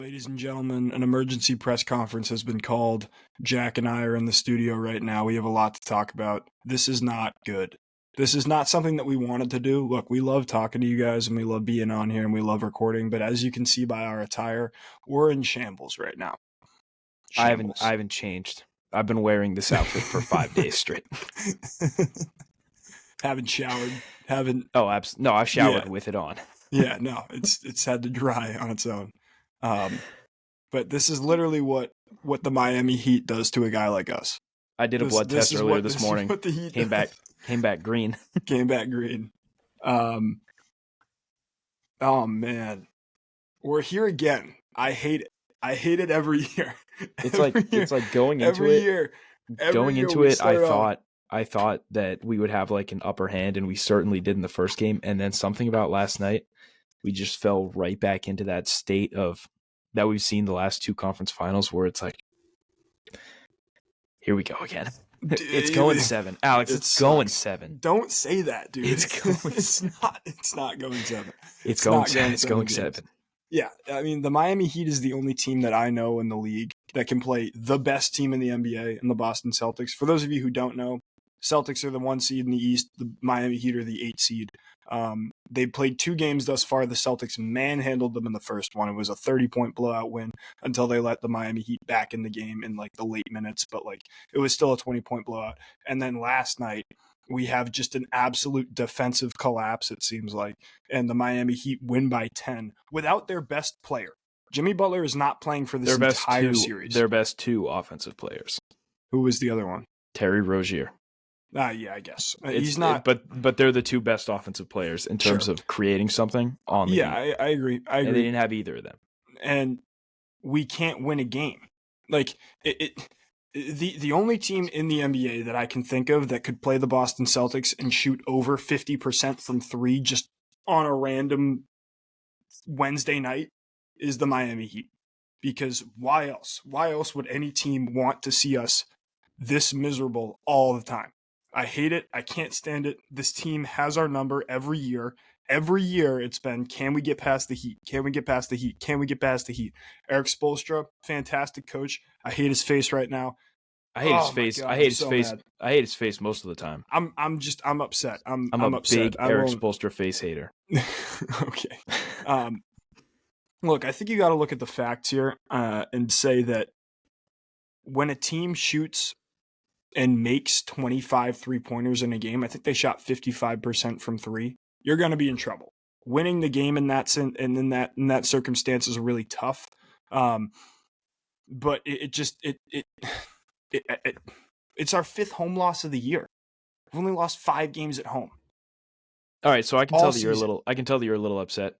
Ladies and gentlemen, an emergency press conference has been called. Jack and I are in the studio right now. We have a lot to talk about. This is not good. This is not something that we wanted to do. Look, we love talking to you guys and we love being on here and we love recording, but as you can see by our attire, we're in shambles right now. Shambles. I haven't changed. I've been wearing this outfit for 5 days straight. Haven't showered. No, I've showered with it on. Yeah, no, it's had to dry on its own. But this is literally what the Miami Heat does to a guy like us. I did a blood test earlier this morning. What the Heat came back green. Came back green. Oh man, we're here again. I hate it. I hate it every year. It's like going into it. I thought that we would have like an upper hand, and we certainly did in the first game. And then something about last night, we just fell right back into that state of that we've seen the last two conference finals, where it's like, here we go again. It's going 7, Alex. It's going 7. Don't say that, dude. It's not going 7. It's going 7. Yeah, I mean, the Miami Heat is the only team that I know in the league that can play the best team in the NBA in the Boston Celtics. For those of you who don't know, Celtics are the 1 seed in the East. The Miami Heat are the 8 seed. They played 2 games thus far. The Celtics manhandled them in the first one. It was a 30-point blowout win until they let the Miami Heat back in the game in like the late minutes, but like it was still a 20-point blowout. And then last night, we have just an absolute defensive collapse, it seems like, and the Miami Heat win by 10 without their best player. Jimmy Butler is not playing for this entire series. Their best 2 offensive players. Who was the other one? Terry Rozier. Yeah, I guess. He's not. But they're the 2 best offensive players in terms of creating something on the Yeah, I agree. And they didn't have either of them. And we can't win a game. Like, the only team in the NBA that I can think of that could play the Boston Celtics and shoot over 50% from 3 just on a random Wednesday night is the Miami Heat. Because why else? Why else would any team want to see us this miserable all the time? I hate it. I can't stand it. This team has our number every year. Every year it's been, can we get past the Heat? Can we get past the Heat? Can we get past the Heat? Eric Spoelstra, fantastic coach. I hate his face right now. I hate his face. God, I hate his face. Mad. I hate his face most of the time. I'm upset. I'm a upset. Big Eric Spoelstra face hater. Okay. Look, I think you got to look at the facts here and say that when a team shoots and makes 25 3-pointers in a game, I think they shot 55% from 3. You're going to be in trouble. Winning the game in that in that circumstance is really tough. But it's our 5th home loss of the year. We've only lost 5 games at home. All right, so I can tell that you're a little upset.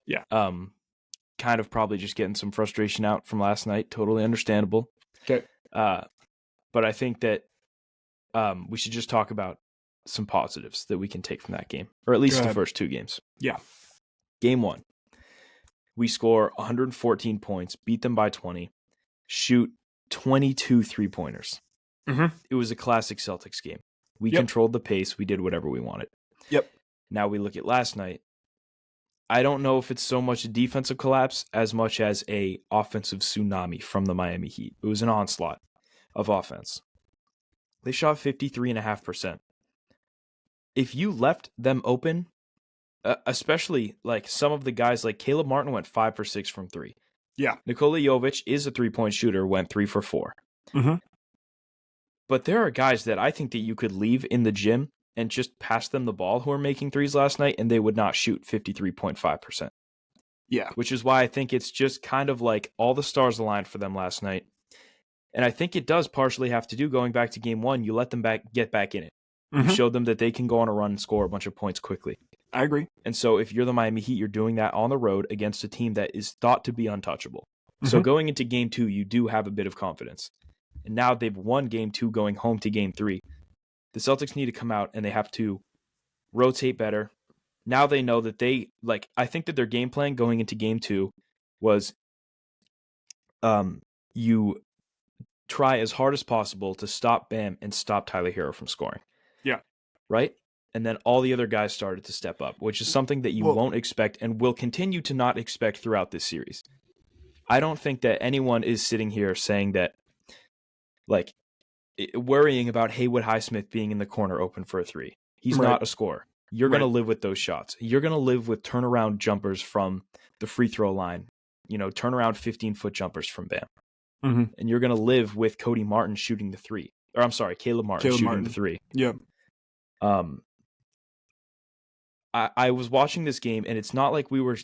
Yeah. Kind of probably just getting some frustration out from last night. Totally understandable. Okay. But I think that we should just talk about some positives that we can take from that game, or at least the first 2 games. Yeah. Game 1, we score 114 points, beat them by 20, shoot 22 3-pointers. Mm-hmm. It was a classic Celtics game. We controlled the pace. We did whatever we wanted. Yep. Now we look at last night. I don't know if it's so much a defensive collapse as much as a offensive tsunami from the Miami Heat. It was an onslaught of offense. They shot 53.5%. If you left them open, especially like some of the guys, like Caleb Martin went 5 for 6 from 3. Yeah. Nikola Jovic is a 3-point shooter, went 3 for 4. Mm-hmm. But there are guys that I think that you could leave in the gym and just pass them the ball who are making threes last night, and they would not shoot 53.5%. Yeah. Which is why I think it's just kind of like all the stars aligned for them last night. And I think it does partially have to do, going back to game 1, you let them get back in it. Mm-hmm. You showed them that they can go on a run and score a bunch of points quickly. I agree. And so if you're the Miami Heat, you're doing that on the road against a team that is thought to be untouchable. Mm-hmm. So going into game 2, you do have a bit of confidence. And now they've won game 2 going home to game 3. The Celtics need to come out and they have to rotate better. Now they know that I think that their game plan going into game 2 was you try as hard as possible to stop Bam and stop Tyler Hero from scoring. Yeah. Right? And then all the other guys started to step up, which is something that you won't expect and will continue to not expect throughout this series. I don't think that anyone is sitting here saying that, like, worrying about Haywood Highsmith being in the corner open for a three. He's not a scorer. You're going to live with those shots. You're going to live with turnaround jumpers from the free throw line, turnaround 15-foot jumpers from Bam. Mm-hmm. And you're going to live with Cody Martin shooting the three. Or I'm sorry, Caleb Martin shooting the three. Yeah. I was watching this game, and it's not like we were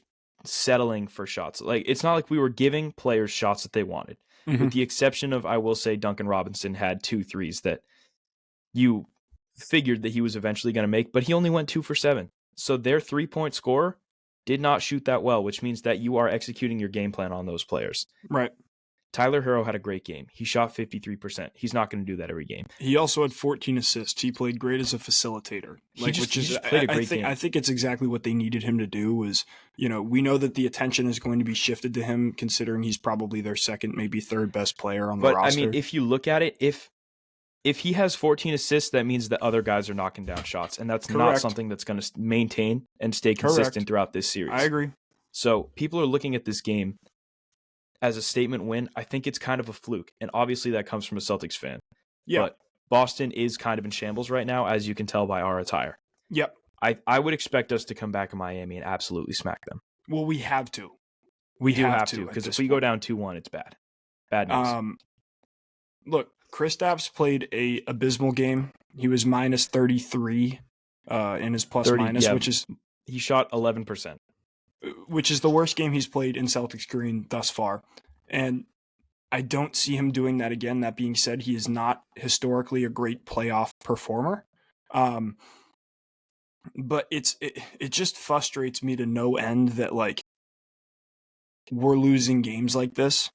settling for shots. Like, it's not like we were giving players shots that they wanted. Mm-hmm. With the exception of, I will say, Duncan Robinson had 2 threes that you figured that he was eventually going to make, but he only went 2 for 7. So their 3-point scorer did not shoot that well, which means that you are executing your game plan on those players. Right. Tyler Herro had a great game. He shot 53%. He's not going to do that every game. He also had 14 assists. He played great as a facilitator. He just played a great game. I think it's exactly what they needed him to do. Was, we know that the attention is going to be shifted to him, considering he's probably their second, maybe third best player on the roster. But I mean, if you look at it, if he has 14 assists, that means that other guys are knocking down shots, and that's not something that's going to maintain and stay consistent throughout this series. I agree. So people are looking at this game as a statement win. I think it's kind of a fluke, and obviously that comes from a Celtics fan. Yeah. But Boston is kind of in shambles right now, as you can tell by our attire. Yep. I would expect us to come back in Miami and absolutely smack them. Well, we have to. We do have to, because if we go down 2-1, it's bad. Bad news. Look, Kristaps played a abysmal game. He was minus 33 in his plus-minus, which is... He shot 11%. Which is the worst game he's played in Celtics green thus far. And I don't see him doing that again. That being said, he is not historically a great playoff performer. But it just frustrates me to no end that, like, we're losing games like this,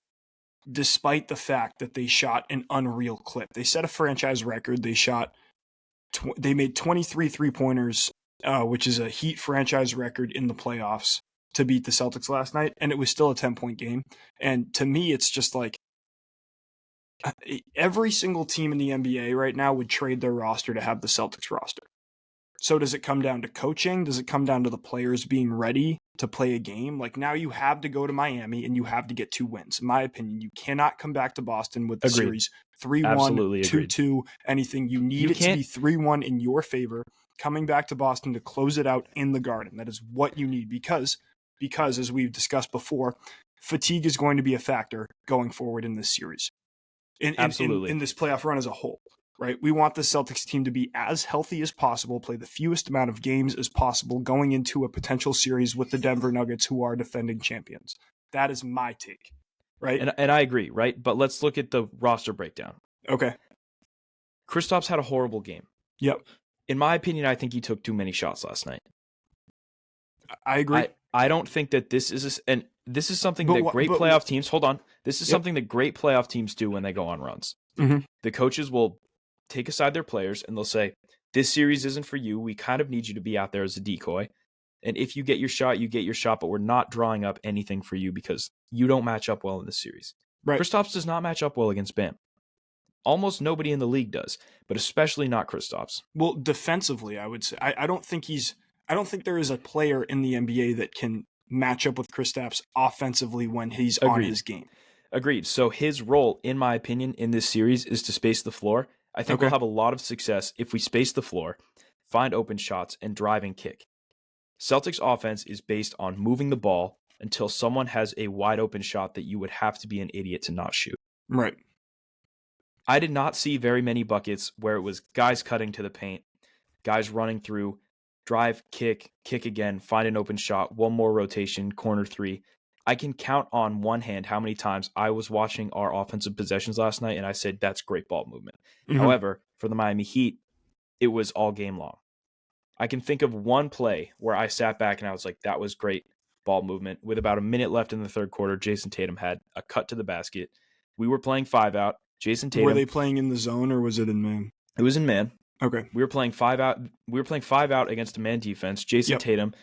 despite the fact that they shot an unreal clip. They set a franchise record. They made 23 3-pointers, which is a Heat franchise record in the playoffs, to beat the Celtics last night, and it was still a 10-point game. And to me, it's just like every single team in the NBA right now would trade their roster to have the Celtics roster. So does it come down to coaching? Does it come down to the players being ready to play a game? Like, now you have to go to Miami and you have to get 2 wins. In my opinion, you cannot come back to Boston with the series 3-1, 2-2, anything. You need it to be 3-1 in your favor, coming back to Boston to close it out in the Garden. That is what you need, because as we've discussed before, fatigue is going to be a factor going forward in this series. In this playoff run as a whole, right? We want the Celtics team to be as healthy as possible, play the fewest amount of games as possible going into a potential series with the Denver Nuggets, who are defending champions. That is my take, right? And I agree, right? But let's look at the roster breakdown. Okay. Kristaps had a horrible game. Yep. In my opinion, I think he took too many shots last night. I agree. I don't think that this is something that great playoff teams. Hold on, this is something that great playoff teams do when they go on runs. Mm-hmm. The coaches will take aside their players and they'll say, "This series isn't for you. We kind of need you to be out there as a decoy. And if you get your shot, you get your shot. But we're not drawing up anything for you because you don't match up well in this series." Right. Kristaps does not match up well against Bam. Almost nobody in the league does, but especially not Kristaps. Well, defensively, I would say I don't think there is a player in the NBA that can match up with Kristaps offensively when he's on his game. Agreed. So his role, in my opinion, in this series is to space the floor. I think we'll have a lot of success if we space the floor, find open shots, and drive and kick. Celtics offense is based on moving the ball until someone has a wide open shot that you would have to be an idiot to not shoot. Right. I did not see very many buckets where it was guys cutting to the paint, guys running through, drive, kick again, find an open shot, one more rotation, corner three. I can count on one hand how many times I was watching our offensive possessions last night and I said, that's great ball movement. Mm-hmm. However, for the Miami Heat, it was all game long. I can think of one play where I sat back and I was like, that was great ball movement. With about a minute left in the third quarter, Jason Tatum had a cut to the basket. We were playing 5 out. Jason Tatum. Were they playing in the zone or was it in man? It was in man. Okay. We were playing 5 out. We were playing 5 out against a man defense. Jason Tatum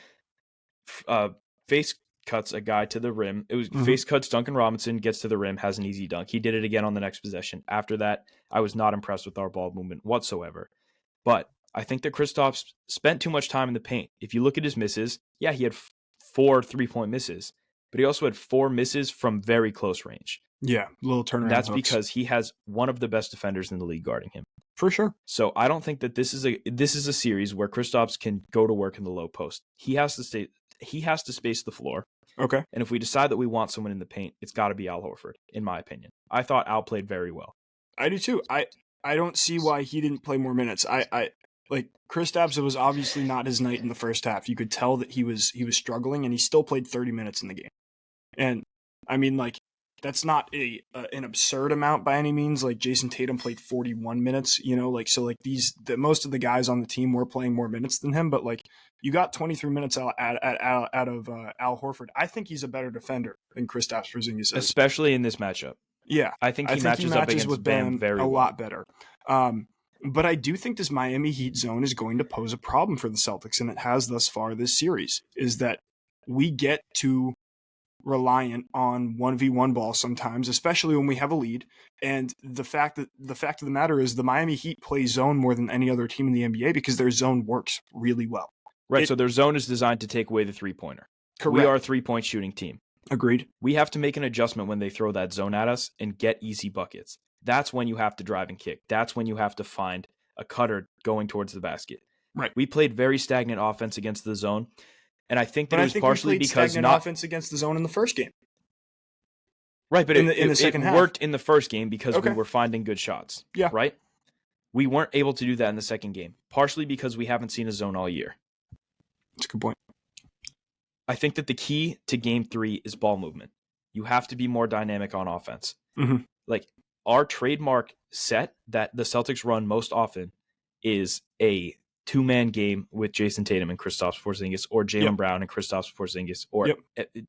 face cuts a guy to the rim. It was face cuts Duncan Robinson, gets to the rim, has an easy dunk. He did it again on the next possession. After that, I was not impressed with our ball movement whatsoever. But I think that Kristaps spent too much time in the paint. If you look at his misses, he had 4 3-point misses. but he also had 4 misses from very close range. Yeah, little turnaround. And that's hooks. because he has one of the best defenders in the league guarding him. For sure. So I don't think that this is a series where Kristaps can go to work in the low post. He has to space the floor. Okay. And if we decide that we want someone in the paint, it's got to be Al Horford, in my opinion. I thought Al played very well. I do too. I don't see why he didn't play more minutes. I like Kristaps. It was obviously not his night in the first half. You could tell that he was struggling, and he still played 30 minutes in the game. And I mean, like, that's not an absurd amount by any means. Like, Jason Tatum played 41 minutes. Most of the guys on the team were playing more minutes than him. But like, you got 23 minutes out of Al Horford. I think he's a better defender than Kristaps Porzingis is, especially in this matchup. Yeah, I think he matches up against with Bam very well. A lot better. But I do think this Miami Heat zone is going to pose a problem for the Celtics, and it has thus far this series, is that we get too reliant on 1v1 ball sometimes, especially when we have a lead. And the fact of the matter is the Miami Heat play zone more than any other team in the NBA because their zone works really well. Right, so their zone is designed to take away the three-pointer. Correct. We are a three-point shooting team. Agreed. We have to make an adjustment when they throw that zone at us and get easy buckets. That's when you have to drive and kick. That's when you have to find a cutter going towards the basket. Right. We played very stagnant offense against the zone, and I think that it was partially we played because stagnant offense against the zone in the first game. Right, but in the second half, it worked in the first game because we were finding good shots. Yeah. Right? We weren't able to do that in the second game, partially because we haven't seen a zone all year. That's a good point. I think that the key to game 3 is ball movement. You have to be more dynamic on offense. Mm-hmm. Like, our trademark set that the Celtics run most often is a 2-man game with Jason Tatum and Kristaps Porzingis, or Jaylen Brown and Kristaps Porzingis, or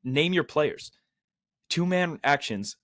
name your players. 2-man actions.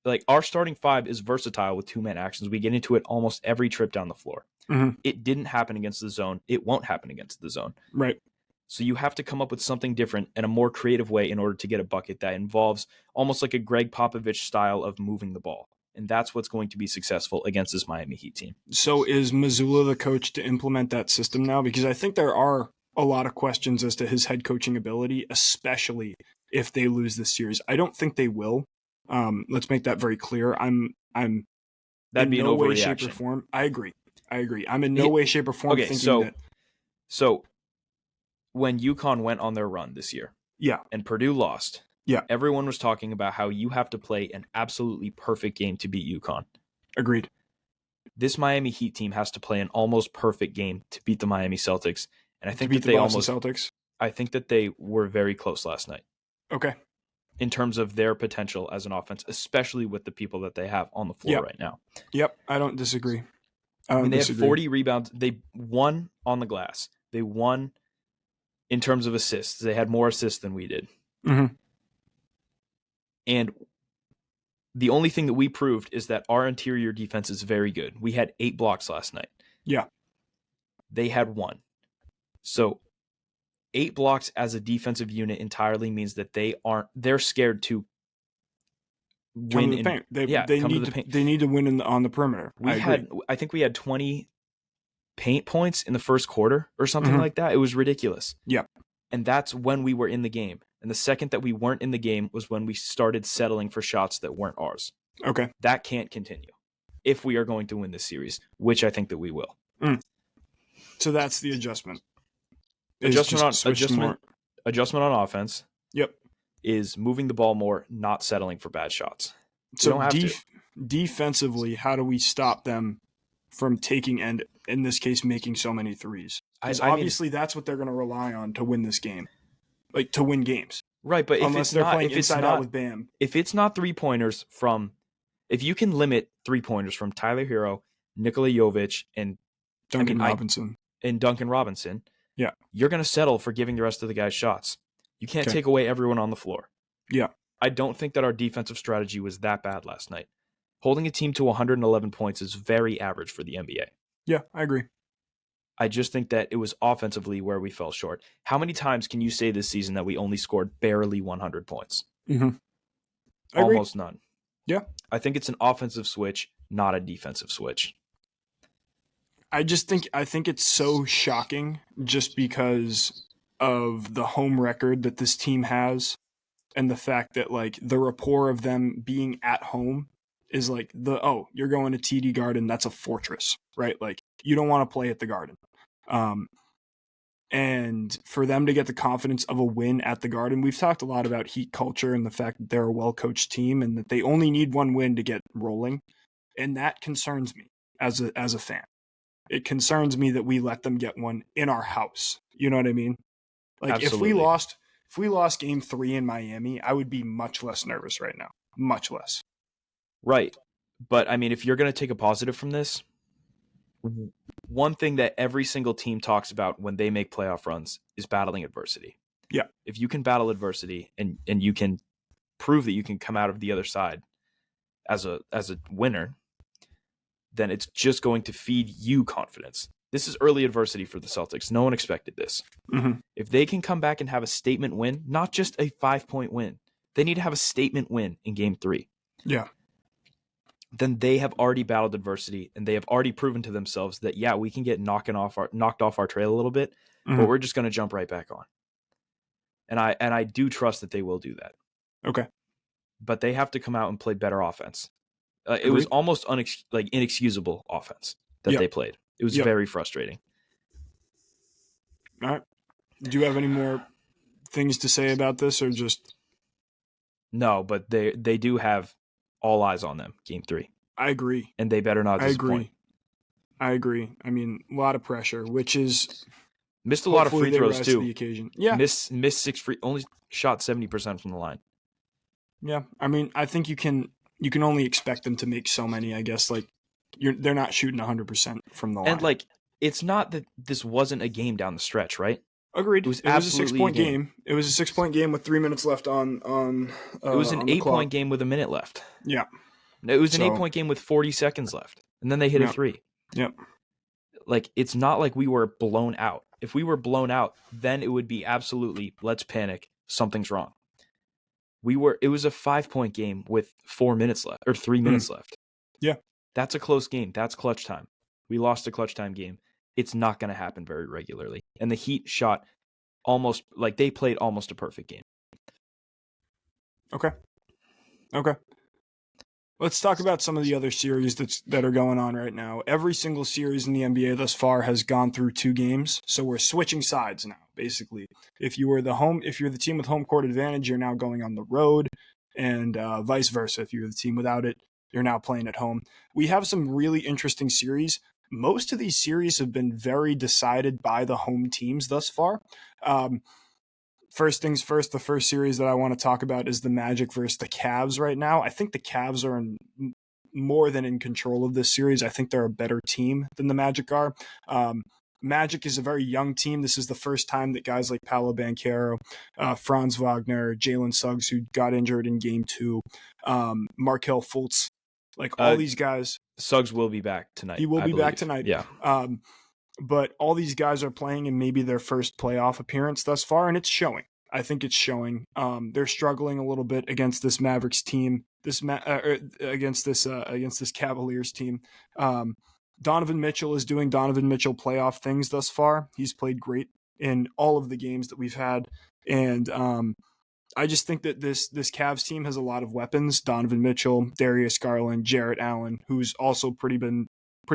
Like, our starting 5 is versatile with 2-man actions. We get into it almost every trip down the floor. Mm-hmm. It didn't happen against the zone. It won't happen against the zone. Right. So you have to come up with something different and a more creative way in order to get a bucket that involves almost like a Greg Popovich style of moving the ball. And that's what's going to be successful against this Miami Heat team. So is Mazzulla the coach to implement that system now? Because I think there are a lot of questions as to his head coaching ability, especially if they lose this series. I don't think they will. Let's make that very clear. I'm That'd be no an way, overreaction. shape, or form. I agree. I'm in no way, shape, or form thinking that. So when UConn went on their run this year, and Purdue lost, everyone was talking about how you have to play an absolutely perfect game to beat UConn. Agreed. This Miami Heat team has to play an almost perfect game to beat the Miami Celtics, and I think that they almost Celtics. I think that they were very close last night. Okay. In terms of their potential as an offense, especially with the people that they have on the floor right now. Yep, I don't disagree. They have 40 rebounds. They won on the glass. They won in terms of assists. They had more assists than we did. Mm-hmm. And the only thing that we proved is that our interior defense is very good. We had 8 blocks last night. Yeah. They had 1. So 8 blocks as a defensive unit entirely means that they're scared to win in the paint. They need to win on the perimeter. I think we had 20 paint points in the first quarter or something like that. It was ridiculous. Yeah. And that's when we were in the game. And the second that we weren't in the game was when we started settling for shots that weren't ours. Okay. That can't continue if we are going to win this series, which I think that we will. So that's the adjustment. Adjustment on offense. Yep. Is moving the ball more, not settling for bad shots. So defensively, how do we stop them from taking and in this case making so many threes? Because obviously that's what they're going to rely on to win this game, like to win games. Right, but unless they're playing inside out with Bam. If it's not 3-pointers if you can limit 3-pointers from Tyler Hero, Nikola Jovic, and Duncan Robinson, yeah, you're going to settle for giving the rest of the guys shots. You can't take away everyone on the floor. Yeah. I don't think that our defensive strategy was that bad last night. Holding a team to 111 points is very average for the NBA. Yeah, I agree. I just think that it was offensively where we fell short. How many times can you say this season that we only scored barely 100 points? Mm-hmm. Almost none. Yeah. I think it's an offensive switch, not a defensive switch. I think it's so shocking just because of the home record that this team has and the fact that like the rapport of them being at home is like you're going to TD Garden, that's a fortress, right? Like you don't want to play at the Garden. And for them to get the confidence of a win at the Garden, we've talked a lot about Heat culture and the fact that they're a well-coached team and that they only need one win to get rolling. And that concerns me as a fan. It concerns me that we let them get one in our house. You know what I mean? Like Absolutely. if we lost game 3 in Miami, I would be much less nervous right now. Much less. Right. But I mean, if you're going to take a positive from this, one thing that every single team talks about when they make playoff runs is battling adversity. Yeah. If you can battle adversity and you can prove that you can come out of the other side as a winner, then it's just going to feed you confidence. This is early adversity for the Celtics. No one expected this. Mm-hmm. If they can come back and have a statement win, not just a 5-point win, they need to have a statement win in game 3. Yeah. Then they have already battled adversity and they have already proven to themselves that, yeah, we can get knocked off our trail a little bit, but we're just going to jump right back on. And I do trust that they will do that. Okay. But they have to come out and play better offense. It was almost inexcusable offense that they played. It was very frustrating. All right. Do you have any more things to say about this or just? No, but they do have all eyes on them, game 3. I agree. And they better not disappoint. I agree. I mean, a lot of pressure, which is missed a lot of free throws too. The occasion. Yeah. Missed 6 free, only shot 70% from the line. Yeah. I mean, I think you can only expect them to make so many, I guess. Like they're not shooting 100% from the line. And like it's not that this wasn't a game down the stretch, right? Agreed. It was a 6-point game. It was a 6-point game with 3 minutes left on. It was an 8-point game with a minute left. Yeah. It was an 8-point game with 40 seconds left, and then they hit a 3. Yep. Like it's not like we were blown out. If we were blown out, then it would be absolutely let's panic. Something's wrong. It was a 5-point game with 4 minutes left or 3 minutes left. Yeah. That's a close game. That's clutch time. We lost a clutch time game. It's not going to happen very regularly. And the Heat shot they played almost a perfect game. Okay. Let's talk about some of the other series that are going on right now. Every single series in the NBA thus far has gone through 2 games, so we're switching sides now. Basically, if you're the team with home court advantage, you're now going on the road, and vice versa. If you're the team without it, you're now playing at home. We have some really interesting series. Most of these series have been very decided by the home teams thus far. First things first, the first series that I want to talk about is the Magic versus the Cavs right now. I think the Cavs are more than in control of this series. I think they're a better team than the Magic are. Magic is a very young team. This is the first time that guys like Paolo Banchero, Franz Wagner, Jalen Suggs, who got injured in game 2, Markelle Fultz, all these guys. Suggs will be back tonight. He will be back tonight. Yeah. But all these guys are playing in maybe their first playoff appearance thus far, and it's showing. I think it's showing. They're struggling a little bit against this Mavericks team, against this Cavaliers team. Donovan Mitchell is doing Donovan Mitchell playoff things thus far. He's played great in all of the games that we've had, and I just think that this Cavs team has a lot of weapons. Donovan Mitchell, Darius Garland, Jarrett Allen, who's also pretty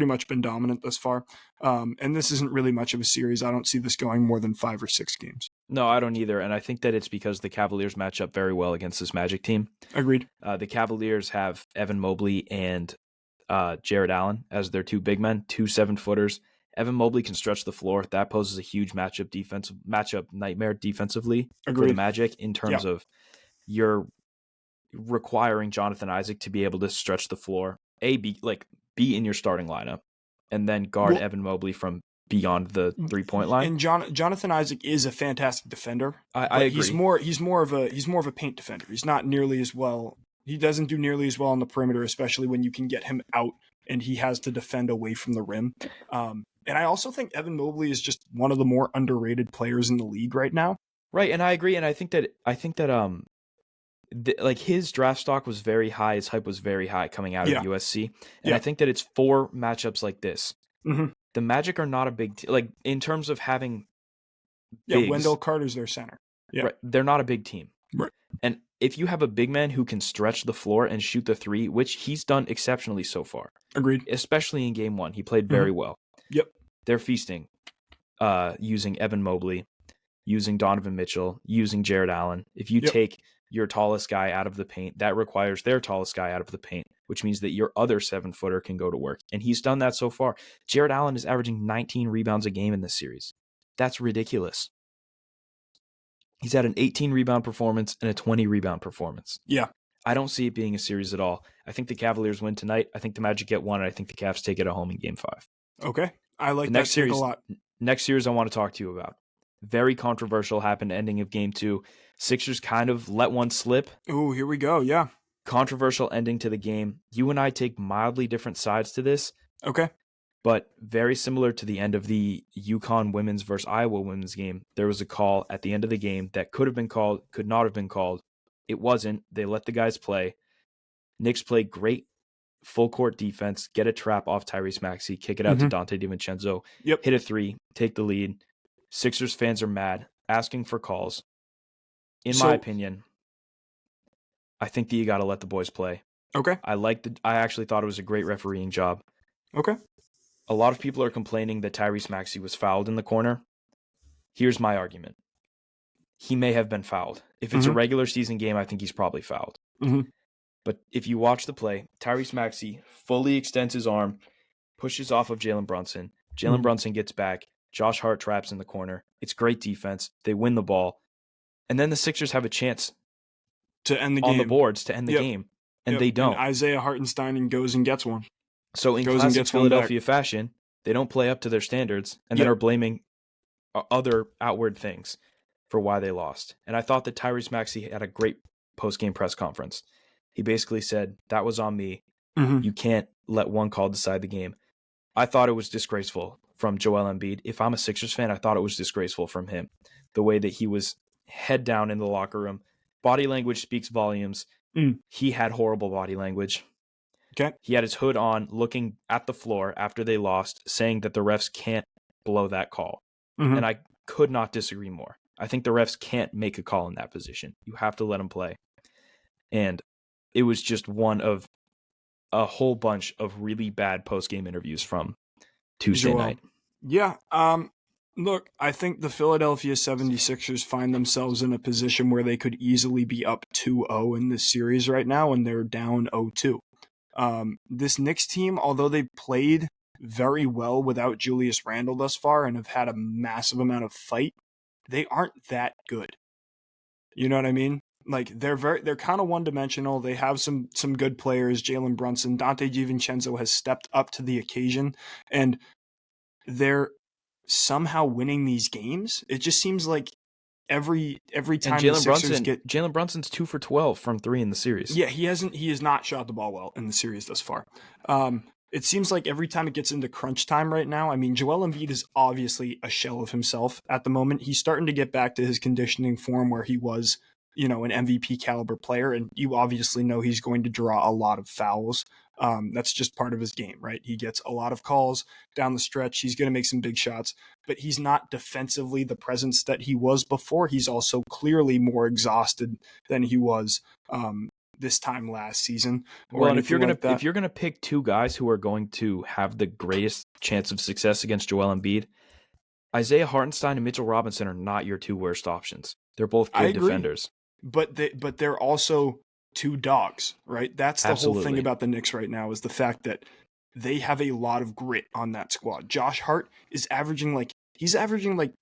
much been dominant thus far. And this isn't really much of a series. I don't see this going more than 5 or 6 games. No, I don't either. And I think that it's because the Cavaliers match up very well against this Magic team. Agreed. The Cavaliers have Evan Mobley and Jarrett Allen as their 2 big men, 2 7-footers. Evan Mobley can stretch the floor. That poses a huge matchup nightmare defensively for the Magic in terms of you're requiring Jonathan Isaac to be able to stretch the floor, be in your starting lineup, and then guard Evan Mobley from beyond the 3-point line. And Jonathan Isaac is a fantastic defender. I agree. He's more of a paint defender. He's not nearly as well. He doesn't do nearly as well on the perimeter, especially when you can get him out and he has to defend away from the rim. And I also think Evan Mobley is just one of the more underrated players in the league right now. Right, and I agree. And I think that his draft stock was very high. His hype was very high coming out of USC. And I think that it's 4 matchups like this. Mm-hmm. The Magic are not a big team. In terms of having bigs, Wendell Carter's their center. Yeah. Right, they're not a big team. Right. And if you have a big man who can stretch the floor and shoot the three, which he's done exceptionally so far. Agreed. Especially in game 1. He played very well. Yep. They're feasting using Evan Mobley, using Donovan Mitchell, using Jared Allen. If you take your tallest guy out of the paint, that requires their tallest guy out of the paint, which means that your other 7-footer can go to work. And he's done that so far. Jared Allen is averaging 19 rebounds a game in this series. That's ridiculous. He's had an 18 rebound performance and a 20 rebound performance. Yeah. I don't see it being a series at all. I think the Cavaliers win tonight. I think the Magic get 1, and I think the Cavs take it at home in game 5. Okay. I like that series a lot. Next series I want to talk to you about. Very controversial happened ending of game 2. Sixers kind of let one slip. Oh, here we go. Yeah. Controversial ending to the game. You and I take mildly different sides to this. Okay. But very similar to the end of the UConn women's versus Iowa women's game. There was a call at the end of the game that could have been called, could not have been called. It wasn't. They let the guys play. Knicks play great full court defense, get a trap off Tyrese Maxey, kick it out to Dante DiVincenzo, hit a 3, take the lead. Sixers fans are mad, asking for calls. In my opinion, I think that you got to let the boys play. Okay. I actually thought it was a great refereeing job. Okay. A lot of people are complaining that Tyrese Maxey was fouled in the corner. Here's my argument. He may have been fouled. If it's a regular season game, I think he's probably fouled. But if you watch the play, Tyrese Maxey fully extends his arm, pushes off of Jalen Brunson. Jalen Brunson gets back. Josh Hart traps in the corner. It's great defense. They win the ball. And then the Sixers have a chance to end the game on the boards to end the game. And they don't. And Isaiah Hartenstein goes and gets one. So in classic Philadelphia fashion, they don't play up to their standards and then are blaming other outward things for why they lost. And I thought that Tyrese Maxey had a great post-game press conference. He basically said, that was on me. You can't let one call decide the game. I thought it was disgraceful from Joel Embiid. If I'm a Sixers fan, I thought it was disgraceful from him. The way that he was head down in the locker room. Body language speaks volumes. He had horrible body language. Okay. He had his hood on, looking at the floor after they lost, saying that the refs can't blow that call. And I could not disagree more. I think the refs can't make a call in that position. You have to let them play. And it was just one of a whole bunch of really bad post-game interviews from Tuesday night. Yeah. Look, I think the Philadelphia 76ers find themselves in a position where they could easily be up 2-0 in this series right now, and they're down 0-2. This Knicks team, although they've played very well without Julius Randle thus far and have had a massive amount of fight, they aren't that good. You know what I mean? Like they're kind of one-dimensional. They have some good players. Jalen Brunson, Dante DiVincenzo has stepped up to the occasion, and they're somehow winning these games. It just seems like every time and Jalen Brunson's 2 for 12 from 3 in the series. Yeah, he has not shot the ball well in the series thus far. It seems like every time it gets into crunch time right now, I mean, Joel Embiid is obviously a shell of himself at the moment. He's starting to get back to his conditioning form where he was, an MVP caliber player, and you obviously know he's going to draw a lot of fouls. That's just part of his game, right? He gets a lot of calls down the stretch. He's going to make some big shots, but he's not defensively the presence that he was before. He's also clearly more exhausted than he was this time last season. Well, and if you're gonna pick two guys who are going to have the greatest chance of success against Joel Embiid, Isaiah Hartenstein and Mitchell Robinson are not your two worst options. They're both good defenders. But they're also two dogs, right? That's the whole thing about the Knicks right now, is the fact that they have a lot of grit on that squad. Josh Hart is averaging like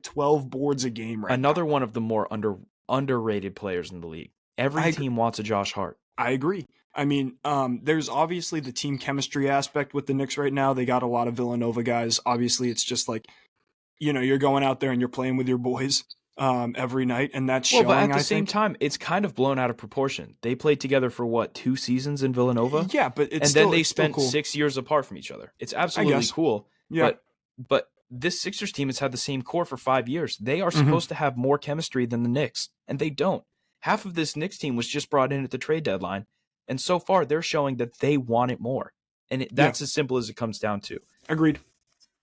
12 boards a game right now. Another one of the more underrated players in the league. Every team wants a Josh Hart. I agree. I mean, there's obviously the team chemistry aspect with the Knicks right now. They got a lot of Villanova guys. Obviously, it's just like, you're going out there and you're playing with your boys every night, and that's showing. But at the same time, it's kind of blown out of proportion. They played together for 2 seasons in Villanova? Yeah, but then they spent cool. 6 years apart from each other. It's absolutely cool. Yeah. But this Sixers team has had the same core for 5 years. They are supposed to have more chemistry than the Knicks, and they don't. Half of this Knicks team was just brought in at the trade deadline, and so far they're showing that they want it more. And that's as simple as it comes down to. Agreed.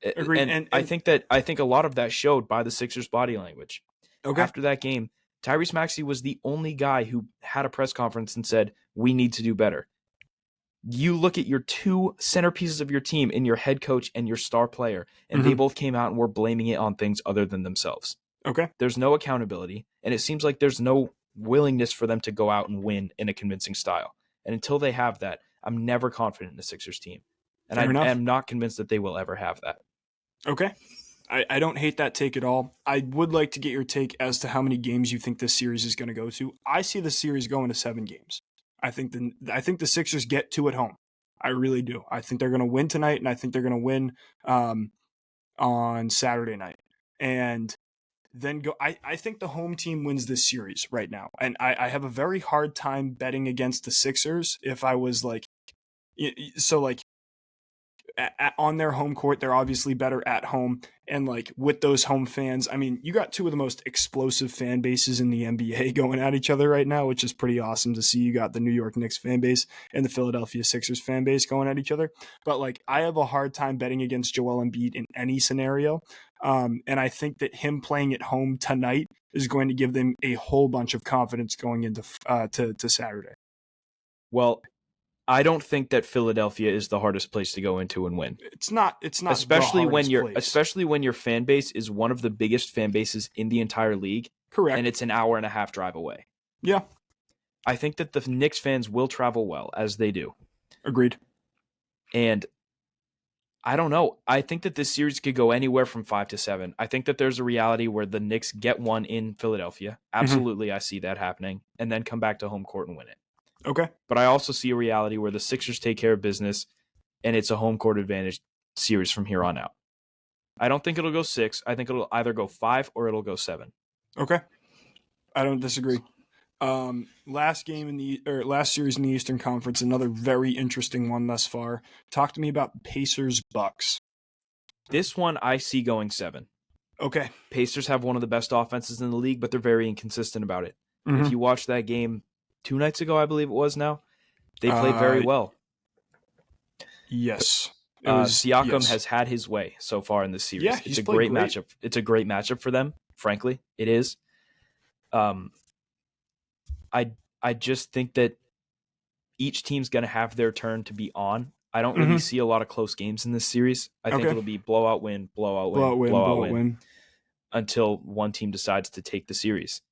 And I think a lot of that showed by the Sixers' body language. Okay. After that game, Tyrese Maxey was the only guy who had a press conference and said, we need to do better. You look at your two centerpieces of your team in your head coach and your star player, and they both came out and were blaming it on things other than themselves. Okay. There's no accountability, and it seems like there's no willingness for them to go out and win in a convincing style. And until they have that, I'm never confident in the Sixers team. And I am not convinced that they will ever have that. Okay. I don't hate that take at all. I would like to get your take as to how many games you think this series is going to go to. I see the series going to 7 games. I think the Sixers get 2 at home. I really do. I think they're going to win tonight, and I think they're going to win on Saturday night. And then go. I think the home team wins this series right now. And I have a very hard time betting against the Sixers if I was like, so like, on their home court, they're obviously better at home. And like with those home fans, I mean, you got 2 of the most explosive fan bases in the NBA going at each other right now, which is pretty awesome to see. You got the New York Knicks fan base and the Philadelphia Sixers fan base going at each other. But like, I have a hard time betting against Joel Embiid in any scenario. And I think that him playing at home tonight is going to give them a whole bunch of confidence going into to Saturday. Well, I don't think that Philadelphia is the hardest place to go into and win. It's not especially when your fan base is one of the biggest fan bases in the entire league. Correct. And it's an hour and a half drive away. Yeah. I think that the Knicks fans will travel well, as they do. Agreed. And I don't know. I think that this series could go anywhere from 5 to 7. I think that there's a reality where the Knicks get one in Philadelphia. Absolutely, I see that happening. And then come back to home court and win it. Okay. But I also see a reality where the Sixers take care of business, and it's a home court advantage series from here on out. I don't think it'll go 6. I think it'll either go 5 or it'll go 7. Okay. I don't disagree. Last series in the Eastern Conference, another very interesting one thus far. Talk to me about Pacers Bucks. This one I see going 7. Okay. Pacers have one of the best offenses in the league, but they're very inconsistent about it. If you watch that game 2 nights ago, I believe it was now, they played very well. Yes. Siakam has had his way so far in this series. Yeah, it's a great matchup. It's a great matchup for them, frankly. It is. I just think that each team's going to have their turn to be on. I don't really see a lot of close games in this series. I think it'll be blowout win, until one team decides to take the series.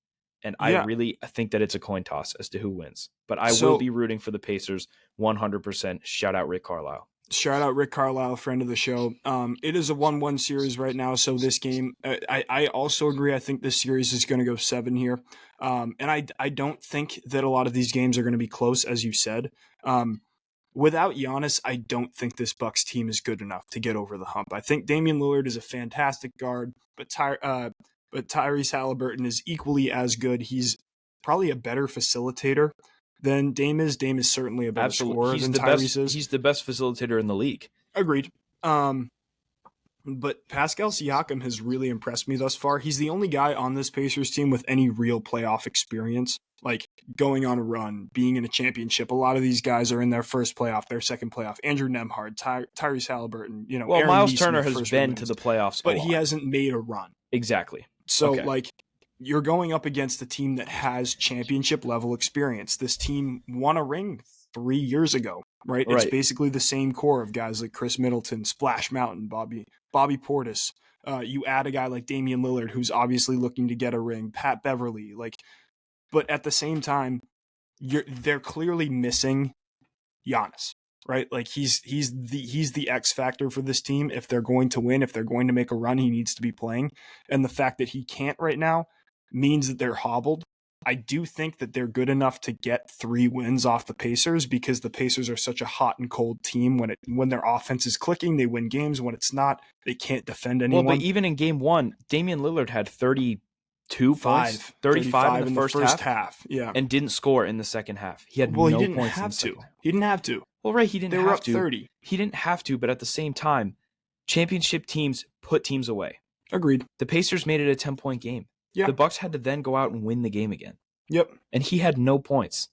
And I really think that it's a coin toss as to who wins. But I will be rooting for the Pacers 100%. Shout out Rick Carlisle. Shout out Rick Carlisle, friend of the show. It is a 1-1 series right now. So this game, I also agree. I think this series is going to go 7 here. And I don't think that a lot of these games are going to be close, as you said. Without Giannis, I don't think this Bucks team is good enough to get over the hump. I think Damian Lillard is a fantastic guard, but Tyrese Halliburton is equally as good. He's probably a better facilitator than Dame is. Dame is certainly a better scorer than Tyrese is. He's the best facilitator in the league. Agreed. But Pascal Siakam has really impressed me thus far. He's the only guy on this Pacers team with any real playoff experience, like going on a run, being in a championship. A lot of these guys are in their first playoff, their second playoff. Andrew Nembhard, Tyrese Halliburton, Well, Aaron Miles Neesmith, Turner has been to the playoffs, but he hasn't made a run. Exactly. So, you're going up against a team that has championship level experience. This team won a ring 3 years ago, right? It's basically the same core of guys like Chris Middleton, Splash Mountain, Bobby Portis. You add a guy like Damian Lillard, who's obviously looking to get a ring, Pat Beverly, but at the same time, they're clearly missing Giannis, right? Like he's the X factor for this team. If they're going to win, if they're going to make a run, he needs to be playing. And the fact that he can't right now means that they're hobbled. I do think that they're good enough to get 3 wins off the Pacers because the Pacers are such a hot and cold team. When their offense is clicking, they win games. When it's not, they can't defend anyone. Well, but even in game 1, Damian Lillard had 35 in the first half, and didn't score in the second half. He had no points in the second half. He didn't have to. Well, right, he didn't have to. They were up 30. He didn't have to, but at the same time, championship teams put teams away. Agreed. The Pacers made it a 10-point game. Yeah. The Bucks had to then go out and win the game again. Yep. And he had no points.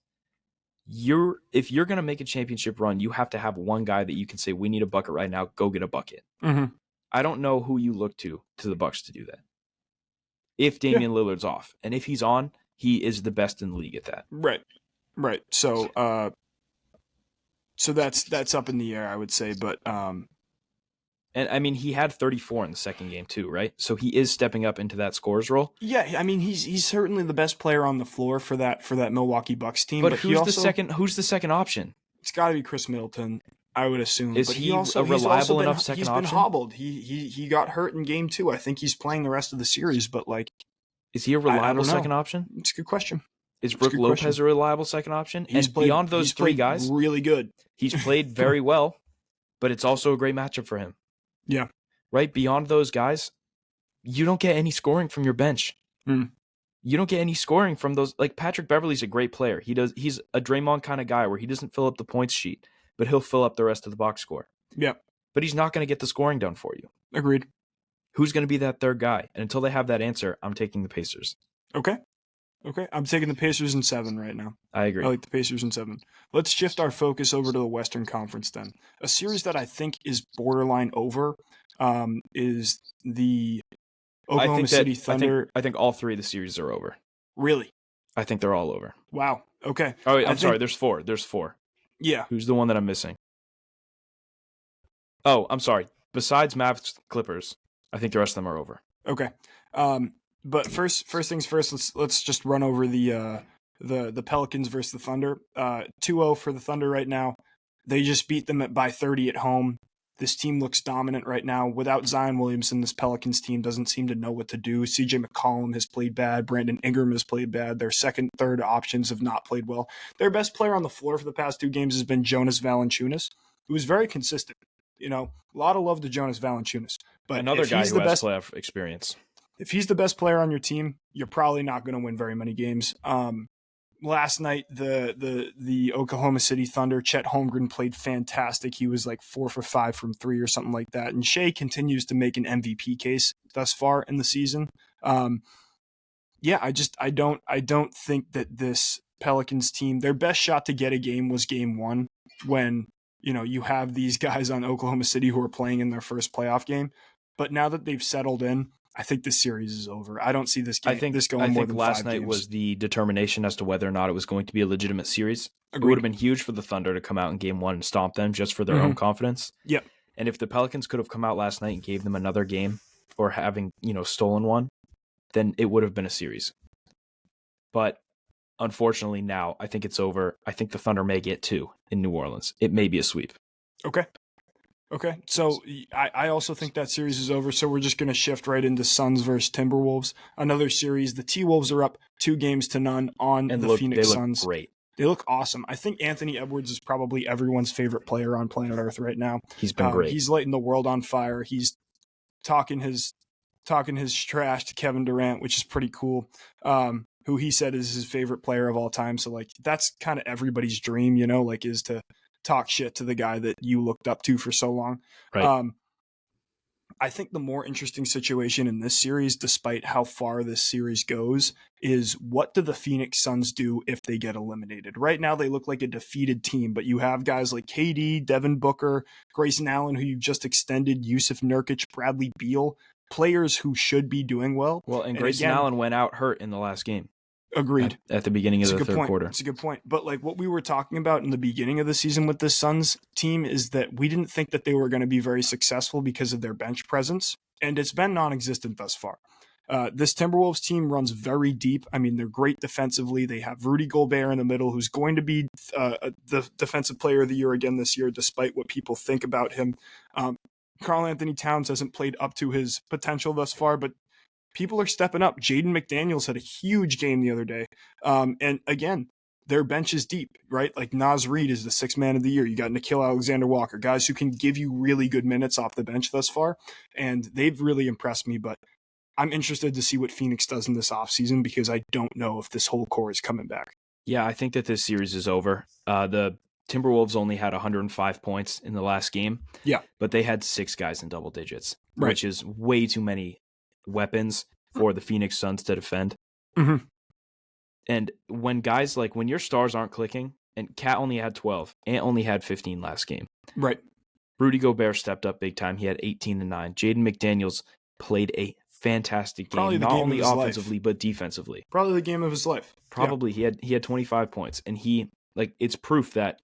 If you're going to make a championship run, you have to have one guy that you can say, we need a bucket right now, go get a bucket. I don't know who you look to the Bucks to do that. If Damian Lillard's off. And if he's on, he is the best in the league at that. Right. So that's up in the air, I would say. But and I mean, he had 34 in the second game too, right? So he is stepping up into that scorer's role. Yeah, I mean, he's certainly the best player on the floor for that Milwaukee Bucks team. But who's the second option? It's got to be Chris Middleton, I would assume. Is he a reliable enough second option? He's been hobbled. He got hurt in game 2. I think he's playing the rest of the series, but like, is he a reliable second option? It's a good question. Is Brook Lopez a reliable second option? Beyond those 3 guys, really good. He's played very well, but it's also a great matchup for him. Yeah. Right? Beyond those guys, you don't get any scoring from your bench. You don't get any scoring from those. Like, Patrick Beverley's a great player. He's a Draymond kind of guy where he doesn't fill up the points sheet, but he'll fill up the rest of the box score. Yeah. But he's not going to get the scoring done for you. Agreed. Who's going to be that third guy? And until they have that answer, I'm taking the Pacers. Okay. I'm taking the Pacers in 7 right now. I agree. I like the Pacers in 7. Let's shift our focus over to the Western Conference then. A series that I think is borderline over is the Oklahoma City Thunder. I think all 3 of the series are over. Really? I think they're all over. Wow. Okay. Oh, wait, I'm sorry. There's 4. Yeah. Who's the one that I'm missing? Oh, I'm sorry. Besides Mavs Clippers, I think the rest of them are over. Okay. But first things first, let's just run over the Pelicans versus the Thunder. 2-0 for the Thunder right now. They just beat them by 30 at home. This team looks dominant right now. Without Zion Williamson, this Pelicans team doesn't seem to know what to do. CJ McCollum has played bad. Brandon Ingram has played bad. Their second, third options have not played well. Their best player on the floor for the past 2 games has been Jonas Valanciunas, who is very consistent. You know, a lot of love to Jonas Valanciunas. But another guy who has playoff experience. If he's the best player on your team, you're probably not going to win very many games. Last night, the Oklahoma City Thunder, Chet Holmgren played fantastic. He was like 4 for 5 from 3 or something like that. And Shea continues to make an MVP case thus far in the season. I don't think that this Pelicans team, their best shot to get a game was game 1 when, you know, you have these guys on Oklahoma City who are playing in their first playoff game. But now that they've settled in, I think this series is over. I don't see this game. Going more than 5 games. I think last night was the determination as to whether or not it was going to be a legitimate series. Agreed. It would have been huge for the Thunder to come out in game 1 and stomp them just for their own confidence. Yep. And if the Pelicans could have come out last night and gave them another game or having, stolen one, then it would have been a series. But unfortunately now, I think it's over. I think the Thunder may get 2 in New Orleans. It may be a sweep. Okay, so I also think that series is over, so we're just going to shift right into Suns versus Timberwolves. Another series. The T-Wolves are up 2-0 on the Phoenix Suns. They look great. They look awesome. I think Anthony Edwards is probably everyone's favorite player on planet Earth right now. He's been great. He's lighting the world on fire. He's talking his trash to Kevin Durant, which is pretty cool. Who he said is his favorite player of all time. So like that's kind of everybody's dream, is to talk shit to the guy that you looked up to for so long. Right. I think the more interesting situation in this series, despite how far this series goes, is what do the Phoenix Suns do if they get eliminated? Right now, they look like a defeated team, but you have guys like KD, Devin Booker, Grayson Allen, who you've just extended, Yusuf Nurkic, Bradley Beal, players who should be doing well. Well, and Grayson Allen went out hurt in the last game. Agreed. At the beginning of the third quarter. It's a good point. But like what we were talking about in the beginning of the season with this Suns team is that we didn't think that they were going to be very successful because of their bench presence. And it's been non-existent thus far. This Timberwolves team runs very deep. I mean, they're great defensively. They have Rudy Gobert in the middle, who's going to be the defensive player of the year again this year, despite what people think about him. Karl Anthony Towns hasn't played up to his potential thus far, but people are stepping up. Jaden McDaniels had a huge game the other day. And again, their bench is deep, right? Like Naz Reid is the 6th man of the year. You got Nickeil Alexander-Walker, guys who can give you really good minutes off the bench thus far. And they've really impressed me, but I'm interested to see what Phoenix does in this offseason because I don't know if this whole core is coming back. Yeah, I think that this series is over. The Timberwolves only had 105 points in the last game. Yeah. But they had 6 guys in double digits, right, which is way too many weapons for the Phoenix Suns to defend. Mm-hmm. And when guys when your stars aren't clicking, and Cat only had 12, Ant only had 15 last game. Right. Rudy Gobert stepped up big time. He had 18 and 9. Jaden McDaniels played a fantastic game, not only offensively but defensively. Probably the game of his life. Probably he had 25 points, and it's proof that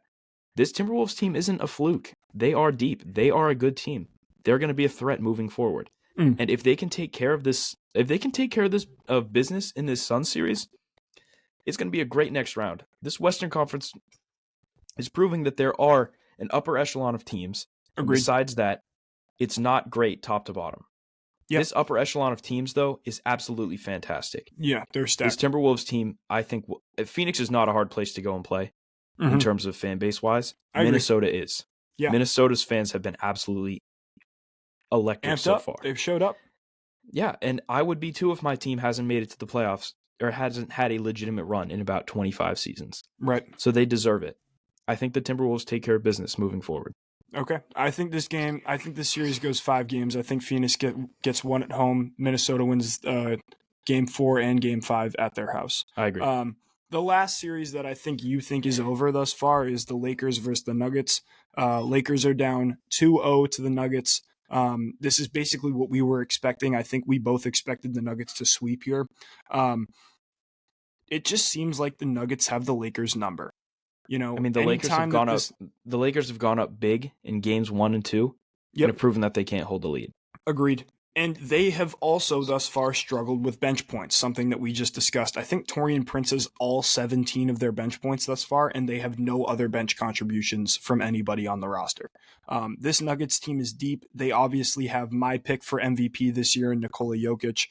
this Timberwolves team isn't a fluke. They are deep. They are a good team. They're going to be a threat moving forward. And if they can take care of this, of business in this Suns series, it's going to be a great next round. This Western Conference is proving that there are an upper echelon of teams. Besides that, it's not great top to bottom. Yep. This upper echelon of teams, though, is absolutely fantastic. Yeah, they're stacked. This Timberwolves team, I think, Phoenix is not a hard place to go and play in terms of fan base wise. Minnesota is. Yeah. Minnesota's fans have been absolutely electric so far. They've showed up. Yeah, and I would be too if my team hasn't made it to the playoffs or hasn't had a legitimate run in about 25 seasons. Right. So they deserve it. I think the Timberwolves take care of business moving forward. Okay. I think this series goes 5 games. I think Phoenix gets one at home. Minnesota wins game 4 and game 5 at their house. I agree. The last series that I think you think is over thus far is the Lakers versus the Nuggets. Lakers are down 2-0 to the Nuggets. This is basically what we were expecting. I think we both expected the Nuggets to sweep here. It just seems like the Nuggets have the Lakers number. You know, I mean, the Lakers have gone up. The Lakers have gone up big in games 1 and 2, and have proven that they can't hold the lead. Agreed. And they have also thus far struggled with bench points, something that we just discussed. I think Taurean Prince has all 17 of their bench points thus far, and they have no other bench contributions from anybody on the roster. This Nuggets team is deep. They obviously have my pick for MVP this year in Nikola Jokic.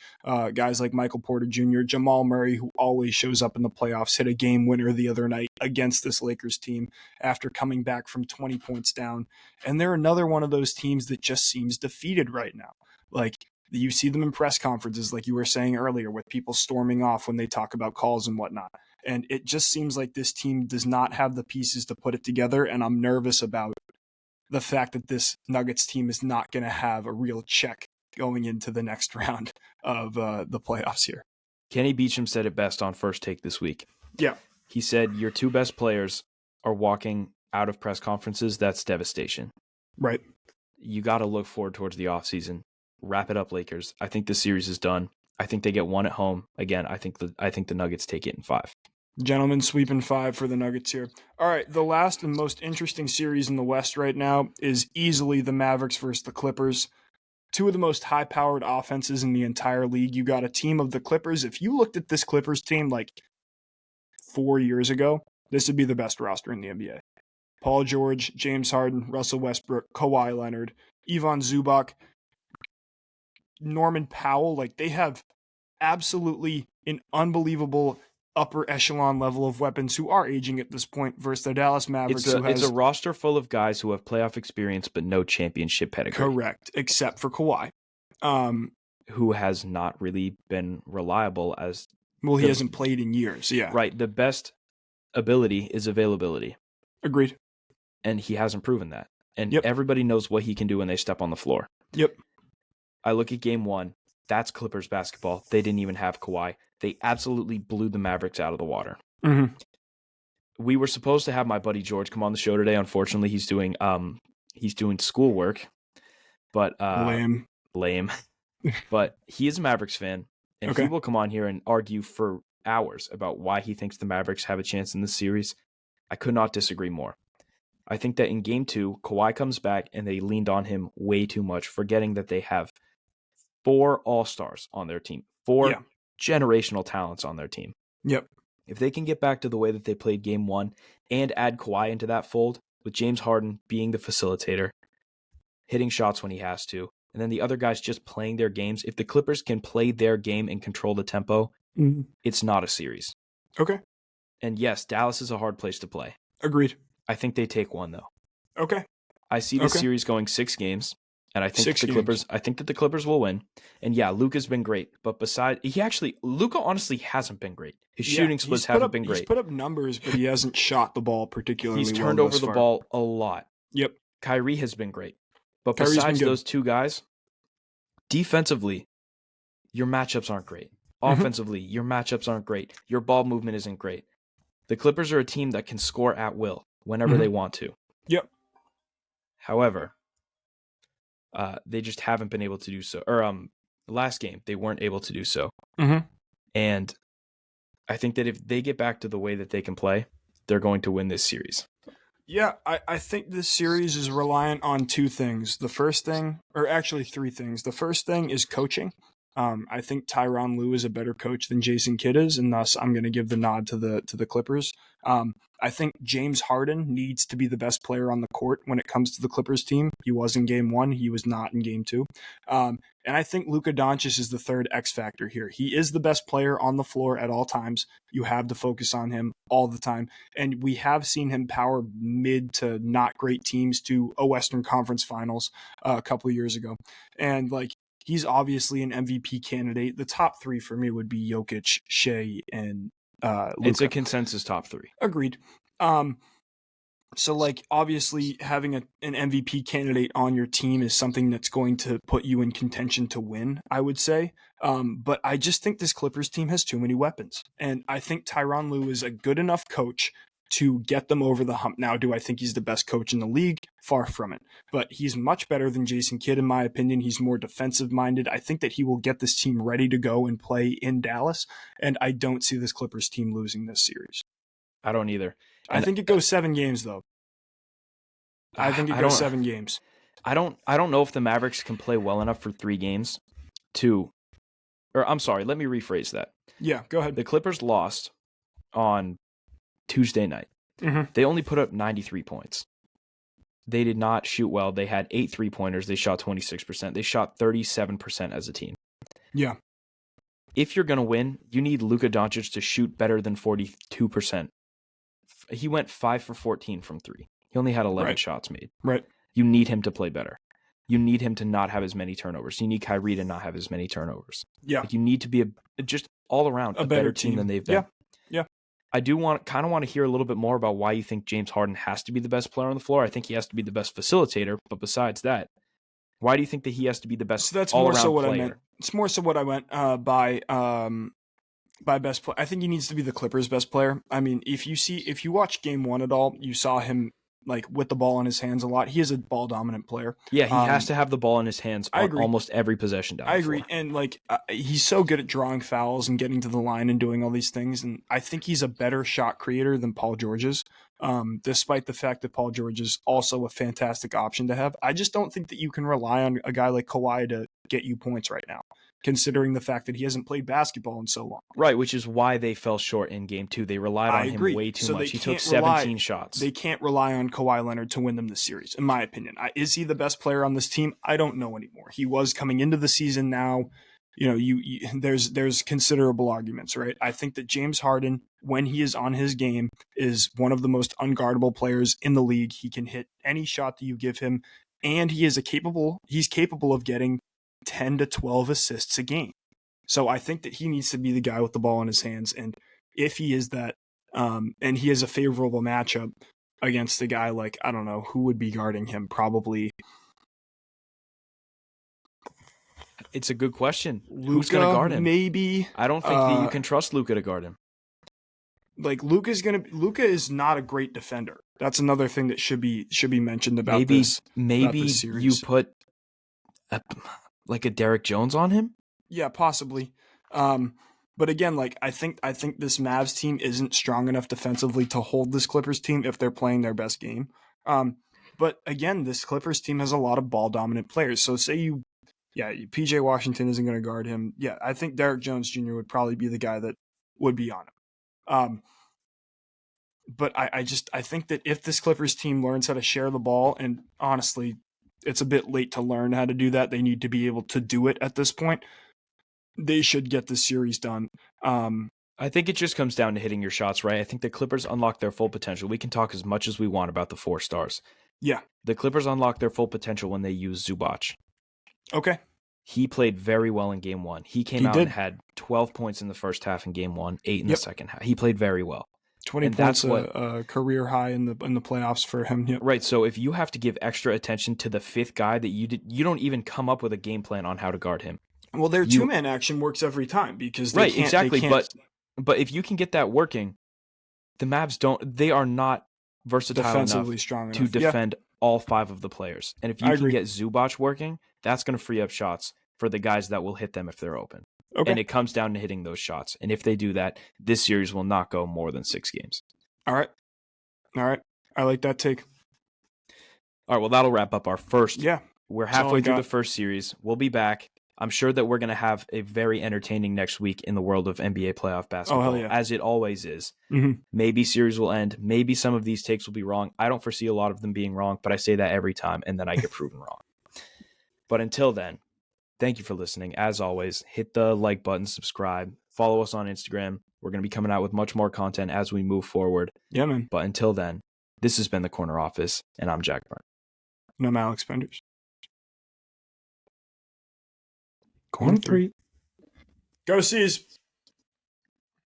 Guys like Michael Porter Jr., Jamal Murray, who always shows up in the playoffs, hit a game winner the other night against this Lakers team after coming back from 20 points down. And they're another one of those teams that just seems defeated right now. Like, you see them in press conferences, like you were saying earlier, with people storming off when they talk about calls and whatnot. And it just seems like this team does not have the pieces to put it together, and I'm nervous about the fact that this Nuggets team is not going to have a real check going into the next round of the playoffs here. Kenny Beecham said it best on First Take this week. Yeah. He said, your 2 best players are walking out of press conferences. That's devastation. Right. You got to look forward towards the offseason. Wrap it up, Lakers. I think the series is done. I think they get 1 at home. Again, I think the Nuggets take it in 5. Gentlemen, sweeping 5 for the Nuggets here. All right, the last and most interesting series in the West right now is easily the Mavericks versus the Clippers. 2 of the most high-powered offenses in the entire league. You got a team of the Clippers. If you looked at this Clippers team like 4 years ago, this would be the best roster in the NBA. Paul George, James Harden, Russell Westbrook, Kawhi Leonard, Ivan Zubac, Norman Powell. Like, they have absolutely an unbelievable upper echelon level of weapons who are aging at this point versus the Dallas Mavericks. It's a roster full of guys who have playoff experience but no championship pedigree. Correct, except for Kawhi, who has not really been reliable as well. He hasn't played in years. Yeah, right. The best ability is availability. Agreed. And he hasn't proven that. And everybody knows what he can do when they step on the floor. Yep. I look at game 1. That's Clippers basketball. They didn't even have Kawhi. They absolutely blew the Mavericks out of the water. Mm-hmm. We were supposed to have my buddy George come on the show today. Unfortunately, he's doing schoolwork. But lame. But he is a Mavericks fan, and he will come on here and argue for hours about why he thinks the Mavericks have a chance in this series. I could not disagree more. I think that in game 2, Kawhi comes back and they leaned on him way too much, forgetting that they have 4 all-stars on their team, 4 generational talents on their team. Yep. If they can get back to the way that they played game 1 and add Kawhi into that fold, with James Harden being the facilitator, hitting shots when he has to, and then the other guys just playing their games, if the Clippers can play their game and control the tempo, it's not a series. Okay. And yes, Dallas is a hard place to play. Agreed. I think they take 1, though. Okay. I see this series going 6 games. And I think that the Clippers will win. And yeah, Luka's been great, but Luka honestly hasn't been great. His shooting splits haven't been great. He's put up numbers, but he hasn't shot the ball particularly well. He's turned over the ball a lot. Yep. Kyrie has been great. But besides those 2 guys, defensively, your matchups aren't great. Offensively, your matchups aren't great. Your ball movement isn't great. The Clippers are a team that can score at will whenever they want to. Yep. However, they just haven't been able to do so. Or last game, they weren't able to do so. Mm-hmm. And I think that if they get back to the way that they can play, they're going to win this series. Yeah, I think this series is reliant on two things. The first thing, or actually three things. The first thing is coaching. I think Tyronn Lue is a better coach than Jason Kidd is, and thus I'm going to give the nod to the Clippers. I think James Harden needs to be the best player on the court when it comes to the Clippers team. He was in Game 1. He was not in Game 2. And I think Luka Doncic is the third X factor here. He is the best player on the floor at all times. You have to focus on him all the time. And we have seen him power mid to not great teams to a Western Conference Finals a couple of years ago. And he's obviously an MVP candidate. The top three for me would be Jokic, Shea, and Luka. It's a consensus top three. Agreed. So obviously having an MVP candidate on your team is something that's going to put you in contention to win, I would say. But I just think this Clippers team has too many weapons. And I think Tyronn Lue is a good enough coach to get them over the hump. Now, do I think he's the best coach in the league? Far from it. But he's much better than Jason Kidd, in my opinion. He's more defensive-minded. I think that he will get this team ready to go and play in Dallas. And I don't see this Clippers team losing this series. I don't either. I think it goes 7 games, though. I think it goes 7 games. I don't know if the Mavericks can play well enough for 3 games I'm sorry, let me rephrase that. Yeah, go ahead. The Clippers lost on Tuesday night. Mm-hmm. They only put up 93 points. They did not shoot well. They had 8 3-pointers. They shot 26%. They shot 37% as a team. Yeah. If you're going to win, you need Luka Doncic to shoot better than 42%. He went 5 for 14 from 3. He only had 11 shots made. Right. You need him to play better. You need him to not have as many turnovers. You need Kyrie to not have as many turnovers. Yeah. You need to be just all around a better team than they've been. Yeah. I do want to hear a little bit more about why you think James Harden has to be the best player on the floor. I think he has to be the best facilitator, but besides that, why do you think that he has to be the best all-around player? I meant. It's more so what I went by best player. I think he needs to be the Clippers' best player. I mean, if you watch Game 1 at all, you saw him with the ball in his hands a lot. He is a ball dominant player. Yeah, he has to have the ball in his hands on almost every possession down the floor. I agree. And he's so good at drawing fouls and getting to the line and doing all these things. And I think he's a better shot creator than Paul George is. Despite the fact that Paul George is also a fantastic option to have. I just don't think that you can rely on a guy like Kawhi to get you points right now, considering the fact that he hasn't played basketball in so long. Right, which is why they fell short in Game 2. They relied on him way too much. He took 17 shots. They can't rely on Kawhi Leonard to win them this series, in my opinion. Is he the best player on this team? I don't know anymore. He was coming into the season now. There's considerable arguments, right? I think that James Harden, when he is on his game, is one of the most unguardable players in the league. He can hit any shot that you give him, and he's capable of getting 10 to 12 assists a game. So I think that he needs to be the guy with the ball in his hands. And if he is that, and he has a favorable matchup against a guy like, I don't know, who would be guarding him? Probably. It's a good question. Luka, who's going to guard him? Maybe. I don't think that you can trust Luka to guard him. Luka is not a great defender. That's another thing that should be mentioned about this. Maybe about this series. You put a Derek Jones on him? Yeah, possibly. But again, I think this Mavs team isn't strong enough defensively to hold this Clippers team if they're playing their best game. But again, this Clippers team has a lot of ball dominant players. So say PJ Washington isn't going to guard him. Yeah, I think Derek Jones Jr. would probably be the guy that would be on him. But I think that if this Clippers team learns how to share the ball, and honestly, it's a bit late to learn how to do that. They need to be able to do it at this point. They should get this series done. I think it just comes down to hitting your shots, right? I think the Clippers unlock their full potential. We can talk as much as we want about the 4 stars. Yeah. The Clippers unlock their full potential when they use Zubac. Okay. He played very well in Game 1. He came out and had 12 points in the first half in Game 1, 8 in the second half. He played very well. 20 points, a career high in the playoffs for him. Yep. Right. So if you have to give extra attention to the 5th guy that you don't even come up with a game plan on how to guard him. Well, their 2-man action works every time because they can't, exactly. They can't... But if you can get that working, the Mavs they are not versatile defensively enough strong to defend all 5 of the players. And if you can get Zubac working, that's going to free up shots for the guys that will hit them if they're open. Okay. And it comes down to hitting those shots. And if they do that, this series will not go more than 6 games. All right. I like that take. All right, well, that'll wrap up our first. Yeah. We're halfway through the first series. We'll be back. I'm sure that we're going to have a very entertaining next week in the world of NBA playoff basketball, as it always is. Mm-hmm. Maybe series will end. Maybe some of these takes will be wrong. I don't foresee a lot of them being wrong, but I say that every time, and then I get proven wrong. But until then, thank you for listening. As always, hit the like button, subscribe, follow us on Instagram. We're going to be coming out with much more content as we move forward. Yeah, man. But until then, this has been The Corner Office, and I'm Jack Byrne. And I'm Alex Penders. Corner 3. Go Seas.